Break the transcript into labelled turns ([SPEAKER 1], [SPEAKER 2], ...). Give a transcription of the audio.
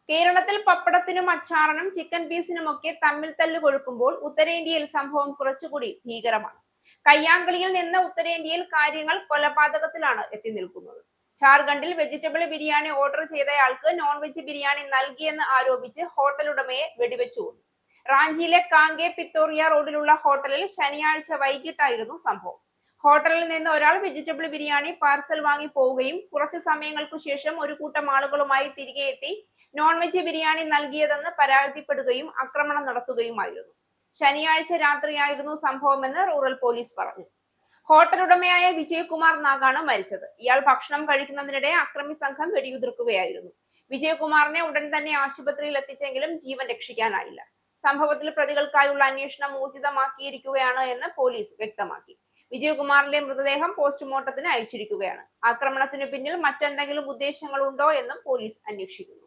[SPEAKER 1] കേരളത്തിൽ പപ്പടത്തിനും അച്ചാറിനും ചിക്കൻ പീസിനുമൊക്കെ തമ്മിൽ തല്ല് കൊഴുക്കുമ്പോൾ ഉത്തരേന്ത്യയിൽ സംഭവം കുറച്ചുകൂടി ഭീകരമാണ്. കയ്യാങ്കളിയിൽ നിന്ന് ഉത്തരേന്ത്യയിൽ കാര്യങ്ങൾ കൊലപാതകത്തിലാണ് എത്തി നിൽക്കുന്നത്. ജാർഖണ്ഡിൽ വെജിറ്റബിൾ ബിരിയാണി ഓർഡർ ചെയ്തയാൾക്ക് നോൺ വെജ് ബിരിയാണി നൽകിയെന്ന് ആരോപിച്ച് ഹോട്ടൽ ഉടമയെ വെടിവെച്ചു കൊന്നു. റാഞ്ചിയിലെ കാങ്കെ പിത്തോറിയ റോഡിലുള്ള ഹോട്ടലിൽ ശനിയാഴ്ച വൈകിട്ടായിരുന്നു സംഭവം. ഹോട്ടലിൽ നിന്ന് ഒരാൾ വെജിറ്റബിൾ ബിരിയാണി പാർസൽ വാങ്ങി പോവുകയും കുറച്ചു സമയങ്ങൾക്കു ശേഷം ഒരു കൂട്ടം ആളുകളുമായി തിരികെ എത്തി നോൺ വെജ് ബിരിയാണി നൽകിയതെന്ന് പരാതിപ്പെടുകയും ആക്രമണം നടത്തുകയുമായിരുന്നു. ശനിയാഴ്ച രാത്രിയായിരുന്നു സംഭവമെന്ന് റൂറൽ പോലീസ് പറഞ്ഞു. ഹോട്ടൽ ഉടമയായ വിജയകുമാർ നാഗാണ് മരിച്ചത്. ഇയാൾ ഭക്ഷണം കഴിക്കുന്നതിനിടെ അക്രമി സംഘം വെടിയുതിർക്കുകയായിരുന്നു. വിജയകുമാറിനെ ഉടൻ തന്നെ ആശുപത്രിയിൽ എത്തിച്ചെങ്കിലും ജീവൻ രക്ഷിക്കാനായില്ല. സംഭവത്തിൽ പ്രതികൾക്കായുള്ള അന്വേഷണം ഊർജിതമാക്കിയിരിക്കുകയാണ് എന്ന് പോലീസ് വ്യക്തമാക്കി. വിജയകുമാറിന്റെ മൃതദേഹം പോസ്റ്റ്മോർട്ടത്തിന് അയച്ചിരിക്കുകയാണ്. ആക്രമണത്തിനു പിന്നിൽ മറ്റെന്തെങ്കിലും ഉദ്ദേശങ്ങളുണ്ടോ എന്നും പോലീസ് അന്വേഷിക്കുന്നു.